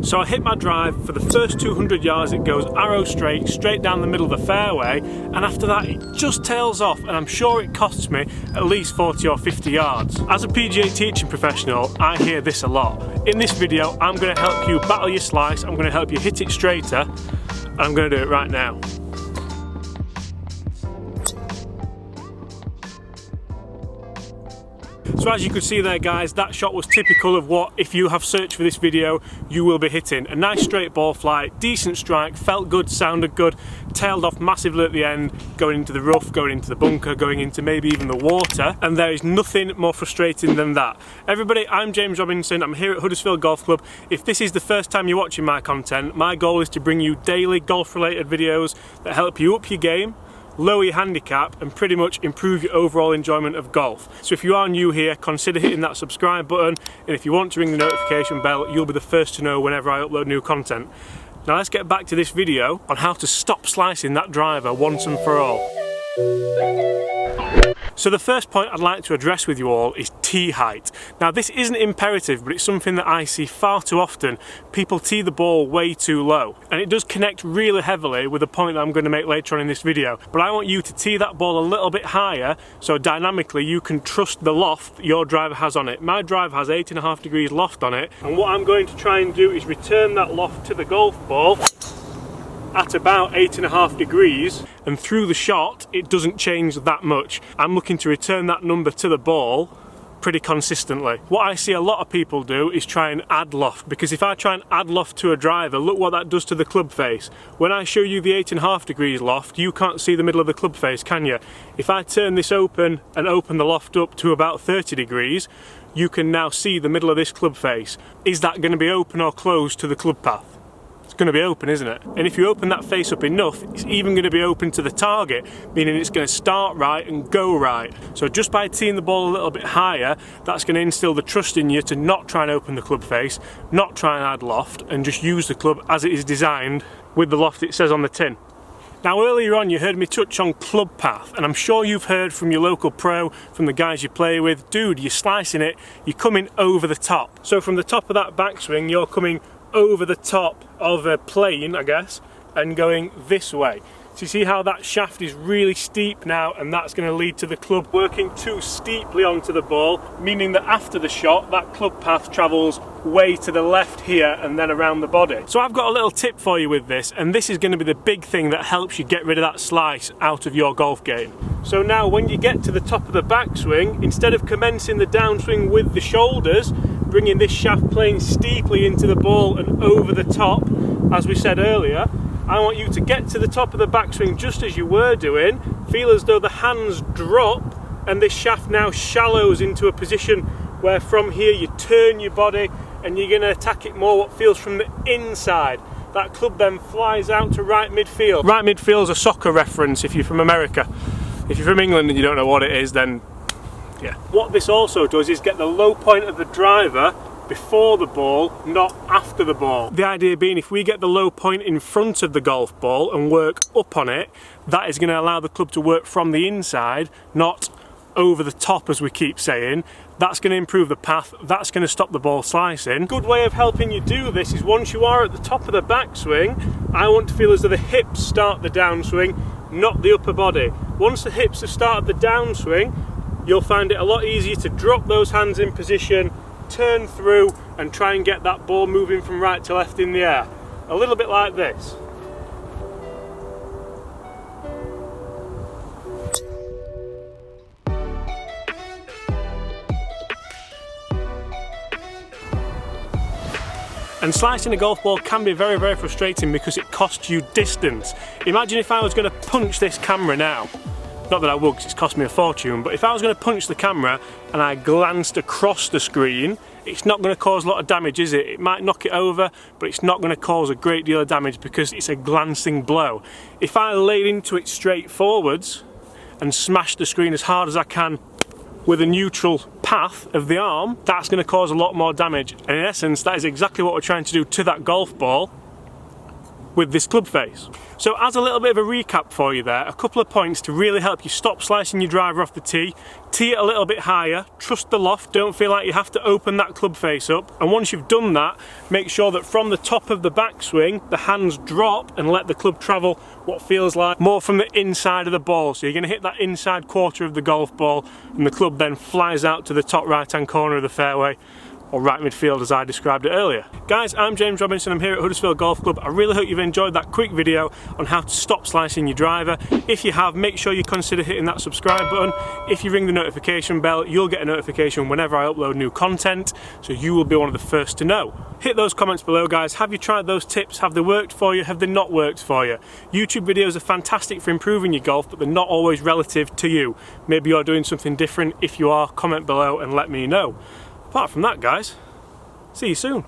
So I hit my drive. For the first 200 yards it goes arrow straight down the middle of the fairway, and after that it just tails off, and I'm sure it costs me at least 40 or 50 yards. As a PGA teaching professional, I hear this a lot. In this video I'm going to help you battle your slice, I'm going to help you hit it straighter, and I'm going to do it right now. So as you could see there guys, that shot was typical of what, if you have searched for this video, you will be hitting. A nice straight ball flight, decent strike, felt good, sounded good, tailed off massively at the end, going into the rough, going into the bunker, going into maybe even the water, and there is nothing more frustrating than that. Everybody, I'm James Robinson, I'm here at Huddersfield Golf Club. If this is the first time you're watching my content, my goal is to bring you daily golf related videos that help you up your game, lower your handicap, and pretty much improve your overall enjoyment of golf. So if you are new here, consider hitting that subscribe button, and if you want to ring the notification bell, you'll be the first to know whenever I upload new content. Now let's get back to this video on how to stop slicing that driver once and for all. So the first point I'd like to address with you all is tee height. Now this isn't imperative, but it's something that I see far too often. People tee the ball way too low, and it does connect really heavily with the point that I'm going to make later on in this video. But I want you to tee that ball a little bit higher, so dynamically you can trust the loft your driver has on it. My drive has 8.5 degrees loft on it, and what I'm going to try and do is return that loft to the golf ball at about 8.5 degrees, and through the shot it doesn't change that much. I'm looking to return that number to the ball pretty consistently. What I see a lot of people do is try and add loft, because if I try and add loft to a driver, look what that does to the club face. When I show you the 8.5 degrees loft, you can't see the middle of the club face, can you? If I turn this open and open the loft up to about 30 degrees, you can now see the middle of this club face. Is that going to be open or closed to the club path? It's going to be open, isn't it? And if you open that face up enough, it's even going to be open to the target, meaning it's going to start right and go right. So just by teeing the ball a little bit higher, that's going to instill the trust in you to not try and open the club face, not try and add loft, and just use the club as it is designed with the loft it says on the tin. Now earlier on you heard me touch on club path, and I'm sure you've heard from your local pro, from the guys you play with, dude, you're slicing it, you're coming over the top. So from the top of that backswing, you're coming over the top of a plane, I guess, and going this way. So you see how that shaft is really steep now, and that's going to lead to the club working too steeply onto the ball, meaning that after the shot that club path travels way to the left here and then around the body. So I've got a little tip for you with this, and this is going to be the big thing that helps you get rid of that slice out of your golf game. So now when you get to the top of the backswing, instead of commencing the downswing with the shoulders, bringing this shaft plane steeply into the ball and over the top, as we said earlier, I want you to get to the top of the backswing just as you were doing, feel as though the hands drop and this shaft now shallows into a position where from here you turn your body and you're going to attack it more what feels from the inside. That club then flies out to right midfield. Right midfield is a soccer reference if you're from America. If you're from England and you don't know what it is, then yeah. What this also does is get the low point of the driver before the ball, not after the ball. The idea being, if we get the low point in front of the golf ball and work up on it, that is going to allow the club to work from the inside, not over the top as we keep saying. That's going to improve the path, that's going to stop the ball slicing. Good way of helping you do this is once you are at the top of the backswing, I want to feel as though the hips start the downswing, not the upper body. Once the hips have started the downswing, you'll find it a lot easier to drop those hands in position, turn through, and try and get that ball moving from right to left in the air. A little bit like this. And slicing a golf ball can be very, very frustrating because it costs you distance. Imagine if I was going to punch this camera now. Not that I would, because it's cost me a fortune, but if I was going to punch the camera and I glanced across the screen, it's not going to cause a lot of damage, is it? It might knock it over, but it's not going to cause a great deal of damage because it's a glancing blow. If I laid into it straight forwards and smashed the screen as hard as I can with a neutral path of the arm, that's going to cause a lot more damage. And in essence, that is exactly what we're trying to do to that golf ball with this club face. So as a little bit of a recap for you there, a couple of points to really help you stop slicing your driver off the tee. Tee it a little bit higher, trust the loft, don't feel like you have to open that club face up, and once you've done that, make sure that from the top of the backswing, the hands drop and let the club travel what feels like more from the inside of the ball. So you're going to hit that inside quarter of the golf ball and the club then flies out to the top right hand corner of the fairway, or right midfield as I described it earlier. Guys, I'm James Robinson, I'm here at Huddersfield Golf Club. I really hope you've enjoyed that quick video on how to stop slicing your driver. If you have, make sure you consider hitting that subscribe button. If you ring the notification bell, you'll get a notification whenever I upload new content, so you will be one of the first to know. Hit those comments below, guys. Have you tried those tips? Have they worked for you? Have they not worked for you? YouTube videos are fantastic for improving your golf, but they're not always relative to you. Maybe you're doing something different. If you are, comment below and let me know. Apart from that, guys, see you soon.